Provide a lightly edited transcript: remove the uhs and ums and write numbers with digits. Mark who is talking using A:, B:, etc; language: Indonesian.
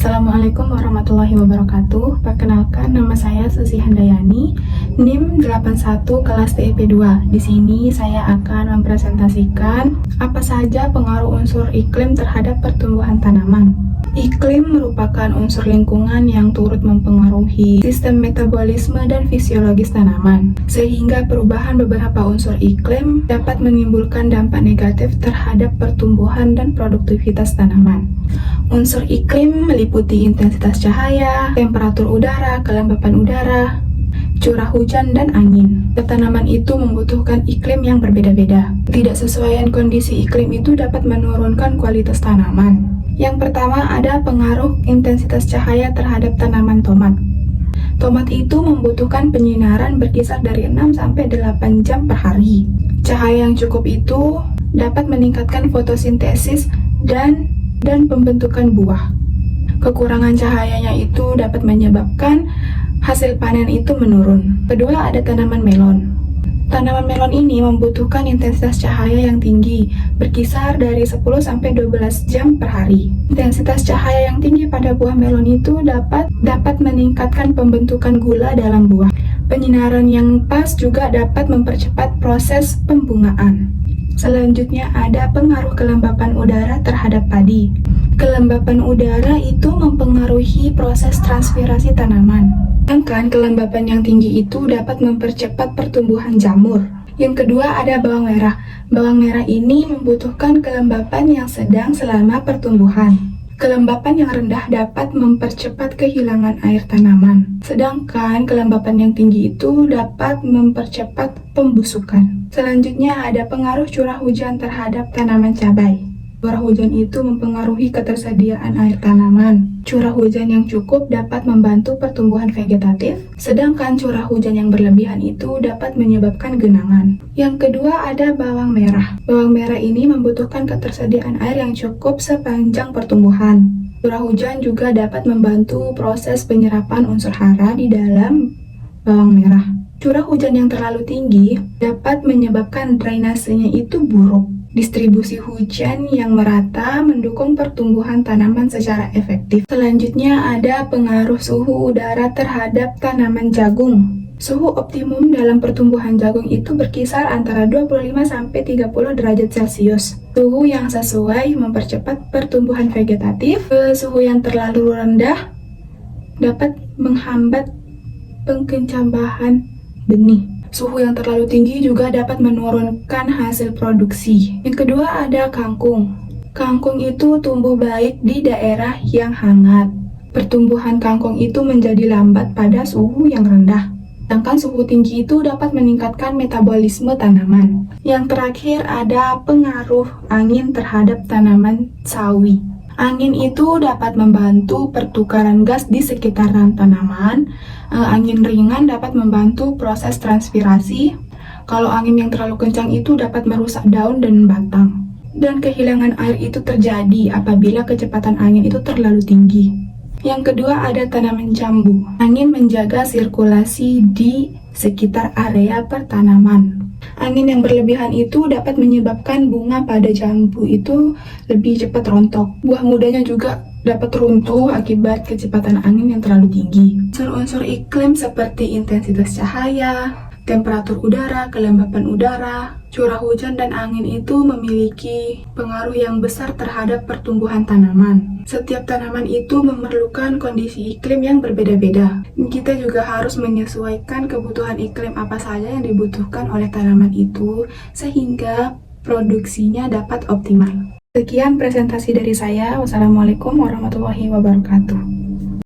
A: Assalamualaikum warahmatullahi wabarakatuh. Perkenalkan, nama saya Susi Handayani, NIM 81 kelas TIP 2. Di sini saya akan mempresentasikan apa saja pengaruh unsur iklim terhadap pertumbuhan tanaman. Iklim merupakan unsur lingkungan yang turut mempengaruhi sistem metabolisme dan fisiologis tanaman, sehingga perubahan beberapa unsur iklim dapat menimbulkan dampak negatif terhadap pertumbuhan dan produktivitas tanaman. Unsur iklim meliputi intensitas cahaya, temperatur udara, kelembapan udara, curah hujan, dan angin. Tanaman itu membutuhkan iklim yang berbeda-beda. Ketidaksesuaian kondisi iklim itu dapat menurunkan kualitas tanaman. Yang pertama, ada pengaruh intensitas cahaya terhadap tanaman tomat. Tomat itu membutuhkan penyinaran berkisar dari 6-8 jam per hari. Cahaya yang cukup itu dapat meningkatkan fotosintesis dan pembentukan buah. Kekurangan cahayanya itu dapat menyebabkan hasil panen itu menurun. Kedua, ada tanaman melon. Tanaman melon ini membutuhkan intensitas cahaya yang tinggi, berkisar dari 10-12 jam per hari. Intensitas cahaya yang tinggi pada buah melon itu dapat meningkatkan pembentukan gula dalam buah. Penyinaran yang pas juga dapat mempercepat proses pembungaan. Selanjutnya ada pengaruh kelembapan udara terhadap padi. Kelembapan udara itu mempengaruhi proses transpirasi tanaman. Sedangkan kelembapan yang tinggi itu dapat mempercepat pertumbuhan jamur. Yang kedua ada bawang merah. Bawang merah ini membutuhkan kelembapan yang sedang selama pertumbuhan. Kelembapan yang rendah dapat mempercepat kehilangan air tanaman. Sedangkan kelembapan yang tinggi itu dapat mempercepat pembusukan. Selanjutnya ada pengaruh curah hujan terhadap tanaman cabai. Curah hujan itu mempengaruhi ketersediaan air tanaman. Curah hujan yang cukup dapat membantu pertumbuhan vegetatif, sedangkan curah hujan yang berlebihan itu dapat menyebabkan genangan. Yang kedua ada bawang merah. Bawang merah ini membutuhkan ketersediaan air yang cukup sepanjang pertumbuhan. Curah hujan juga dapat membantu proses penyerapan unsur hara di dalam bawang merah. Curah hujan yang terlalu tinggi dapat menyebabkan drainasenya itu buruk. Distribusi hujan yang merata mendukung pertumbuhan tanaman secara efektif. Selanjutnya ada pengaruh suhu udara terhadap tanaman jagung. Suhu optimum dalam pertumbuhan jagung itu berkisar antara 25-30 derajat Celcius. Suhu yang sesuai mempercepat pertumbuhan vegetatif. Suhu yang terlalu rendah dapat menghambat pengkecambahan benih. Suhu yang terlalu tinggi juga dapat menurunkan hasil produksi. Yang kedua ada kangkung. Kangkung itu tumbuh baik di daerah yang hangat. Pertumbuhan kangkung itu menjadi lambat pada suhu yang rendah. Sedangkan suhu tinggi itu dapat meningkatkan metabolisme tanaman. Yang terakhir ada pengaruh angin terhadap tanaman sawi. Angin itu dapat membantu pertukaran gas di sekitaran tanaman. Angin ringan dapat membantu proses transpirasi. Kalau angin yang terlalu kencang itu dapat merusak daun dan batang. Dan kehilangan air itu terjadi apabila kecepatan angin itu terlalu tinggi. Yang kedua ada tanaman jambu. Angin menjaga sirkulasi di sekitar area pertanaman. Angin yang berlebihan itu dapat menyebabkan bunga pada jambu itu lebih cepat rontok. Buah mudanya juga dapat runtuh akibat kecepatan angin yang terlalu tinggi. Unsur-unsur iklim seperti intensitas cahaya, temperatur udara, kelembapan udara, curah hujan, dan angin itu memiliki pengaruh yang besar terhadap pertumbuhan tanaman. Setiap tanaman itu memerlukan kondisi iklim yang berbeda-beda. Kita juga harus menyesuaikan kebutuhan iklim apa saja yang dibutuhkan oleh tanaman itu sehingga produksinya dapat optimal. Sekian presentasi dari saya. Wassalamualaikum warahmatullahi wabarakatuh.